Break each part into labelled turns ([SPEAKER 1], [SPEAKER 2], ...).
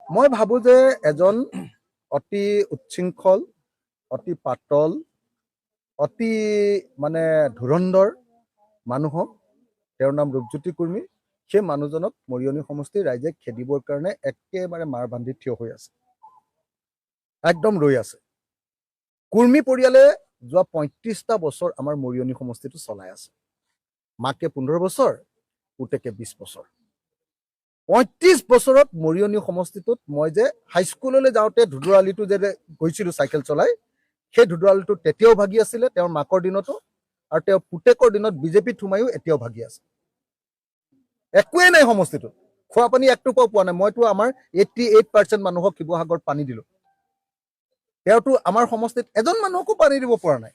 [SPEAKER 1] মই ভাবো যে এজন অতি উচ্ছৃংখল, অতি পাতল, অতি মানে ধুৰন্ধৰ মানুহক, তেওঁৰ নাম ৰূপজ্যোতি কুৰ্মী, সেই মানুহজনক মৰিয়নি সমষ্টিৰ ৰাইজে খেদিবৰ কাৰণে একেবাৰে মাৰ বান্ধি থিয় হৈ আছে, একদম ৰৈ আছে। কুৰ্মী পৰিয়ালে যোৱা ৩৫টা বছৰ আমাৰ মৰিয়নি সমষ্টিটো চলাই আছে। মাকে ১৫ বছৰ, পুতেকে ২০ বছৰ। ৩৫ বছৰত মৰিয়নি সমষ্টিটোত মই যে হাইস্কুললৈ যাওঁতে ধুদুৰালিটো যে গৈছিলোঁ চাইকেল চলাই, সেই ধুদুৰালিটো তেতিয়াও ভাগি আছিলে, তেওঁৰ মাকৰ দিনতো, আৰু তেওঁৰ পুতেকৰ দিনত বিজেপিত সোমায়ো এতিয়াও ভাগি আছে। একোৱেই নাই সমষ্টিটোত, খোৱা পানী একটোপাও পোৱা নাই। মইতো আমাৰ 88% মানুহক শিৱসাগৰত পানী দিলোঁ, তেওঁতো আমাৰ সমষ্টিত এজন মানুহকো পানী দিব পৰা নাই।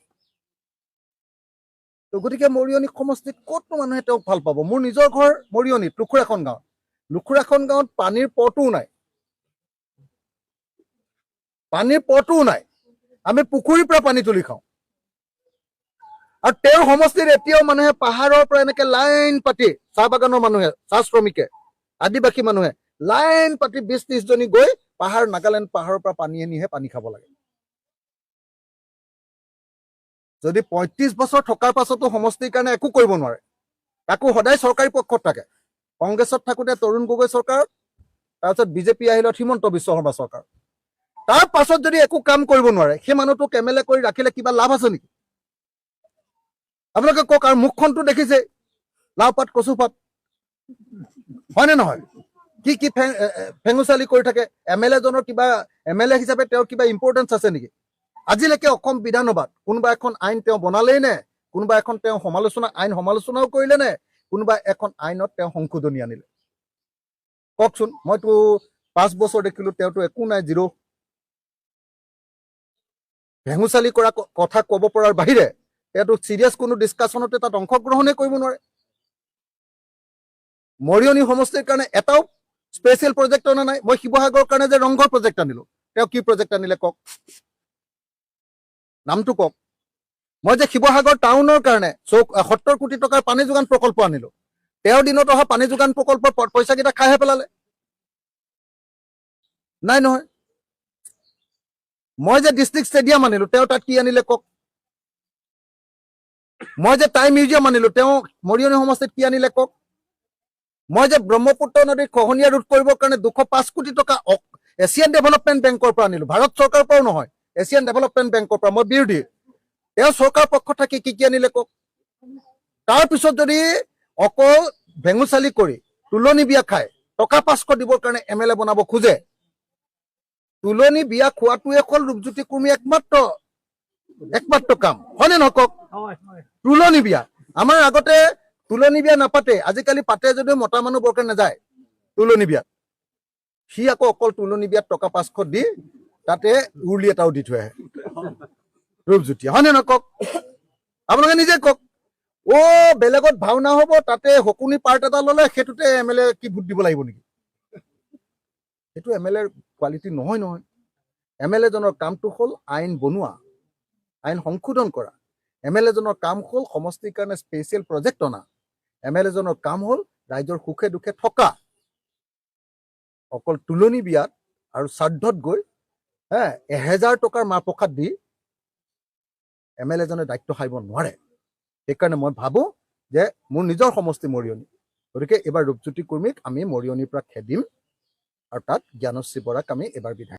[SPEAKER 1] তো গতিকে মৰিয়নি সমষ্টিত ক'তনো মানুহে তেওঁক ভাল পাব। মোৰ নিজৰ ঘৰ মৰিয়নিত, লুখুৰাখন গাঁৱত। লুখুৰাখন গাঁৱত পানীৰ পটোও নাই, পানীৰ পটোও নাই। আমি পুখুৰীৰ পৰা পানী তুলি খাওঁ। আৰু তেওঁৰ সমষ্টিত এতিয়াও মানুহে পাহাৰৰ পৰা এনেকে লাইন পাতি, চাহ বাগানৰ মানুহে, চাহ শ্ৰমিকে, আদিবাসী মানুহে লাইন পাতি ২০-৩০ জনী গৈ পাহাৰ, নাগালেণ্ড পাহাৰৰ পৰা পানী আনিহে পানী খাব লাগে। যদি ৩৫ বছৰ থকাৰ পাছতো সমষ্টিৰ কাৰণে একো কৰিব নোৱাৰে, তাকো সদায় চৰকাৰী পক্ষত থাকে। কংগ্ৰেছত থাকোঁতে তৰুণ গগৈ চৰকাৰ, তাৰপিছত বিজেপি আহিলত হিমন্ত বিশ্ব শৰ্মা চৰকাৰ। তাৰ পাছত যদি একো কাম কৰিব নোৱাৰে, সেই মানুহটোক MLA কৰি ৰাখিলে কিবা লাভ আছে নেকি? আপোনালোকে কওক। আৰু মুখখনটো দেখিছে, লাও পাত কচু পাত, হয়নে নহয়? কি ফেঙুচালি কৰি থাকে। MLA জনৰ কিবা, MLA হিচাপে তেওঁৰ কিবা ইম্পৰ্টেঞ্চ আছে নেকি? আজিলৈকে অসম বিধানসভাত কোনোবা এখন আইন তেওঁ বনালেই নে? কোনোবা এখন তেওঁ আইন সমালোচনাও কৰিলে নে? কোনোবা এখন আইনত তেওঁ সংশোধনী আনিলে? কওকচোন। মইতো 5 বছৰ দেখিলো, তেওঁতো একো নাই, জিৰ'। ভেঙুচালি কৰা কথা ক'ব পৰাৰ বাহিৰে তেওঁতো চিৰিয়াছ কোনো ডিছকাশ্যনতে তাত অংশগ্ৰহণেই কৰিব নোৱাৰে। মৰিয়নি সমষ্টিৰ কাৰণে এটাও স্পেচিয়েল প্ৰজেক্ট অনা নাই। মই শিৱসাগৰৰ কাৰণে যে ৰংঘৰ প্ৰজেক্ট আনিলোঁ, তেওঁ কি প্ৰজেক্ট আনিলে কওক, নামটো কওক। মই যে শিৱসাগৰ টাউনৰ কাৰণে 70 কোটি টকাৰ পানী যোগান প্ৰকল্প আনিলোঁ, তেওঁৰ দিনত অহা পানী যোগান প্ৰকল্পৰ পইচাকেইটা খাইহে পেলালে। নাই নহয়। মই যে ডিষ্ট্ৰিক্ট ষ্টেডিয়াম আনিলোঁ, তেওঁ তাত কি আনিলে কওক। মই যে টাই মিউজিয়াম আনিলোঁ, তেওঁ মৰিয়নি সমষ্টিত কি আনিলে কওক। মই যে ব্ৰহ্মপুত্ৰ নদীৰ খহনীয়া ৰোধ কৰিবৰ কাৰণে 205 কোটি টকা এছিয়ান ডেভেলপমেণ্ট বেংকৰ পৰা আনিলোঁ, ভাৰত চৰকাৰৰ পৰাও নহয়, এছিয়ান ডেভেলপমেণ্ট বেংকৰ পৰা। মই বিৰোধী। তেওঁ চৰকাৰ পক্ষত থাকি কি আনিলে কওক। তাৰপিছত যদি অকল ভেঙুচালি কৰি, তুলনি বিয়া খাই টকা 500 দিবৰ কাৰণে MLA বনাব খোজে, তুলনি বিয়া খোৱাটোৱে অকল ৰূপজ্যোতি কুৰ্মী একমাত্ৰ কাম, হয়নে নহয় কওক। তুলনি বিয়া আমাৰ আগতে তুলনি বিয়া নাপাতে, আজিকালি পাতে যদিও মতা মানুহ বৰকে নাযায় তুলনি বিয়াত। সি আকৌ অকল তুলনি বিয়াত টকা 500 দি তাতে উৰুলি এটাও দি থৈ আহে ৰূপজ্যোতি, হয়নে নহয় কওক। আপোনালোকে নিজে কওক। বেলেগত ভাওনা হ'ব, তাতে শকুনি পাৰ্ট এটা ল'লে, সেইটোতে MLA কি ভোট দিব লাগিব নেকি? সেইটো MLA কোৱালিটি নহয়। MLA জনৰ কামটো হ'ল আইন বনোৱা, আইন সংশোধন কৰা। MLA জনৰ কাম হ'ল সমষ্টিৰ কাৰণে স্পেচিয়েল প্ৰজেক্ট অনা। MLA জনৰ কাম হ'ল ৰাইজৰ সুখে দুখে থকা। অকল তুলনি বিয়াত আৰু শ্ৰাদ্ধত গৈ 1000 টকাৰ মাহ প্ৰসাদ দি MLA জনে দায়িত্ব সাৰিব নোৱাৰে। সেইকাৰণে মই ভাবোঁ যে মোৰ নিজৰ সমষ্টি মৰিয়নি, গতিকে এইবাৰ ৰূপজ্যোতি কুৰ্মীক আমি মৰিয়নিৰ পৰা খেদিম, আৰু তাত জ্ঞানশ্ৰী বৰাক আমি এইবাৰ বিধায়ক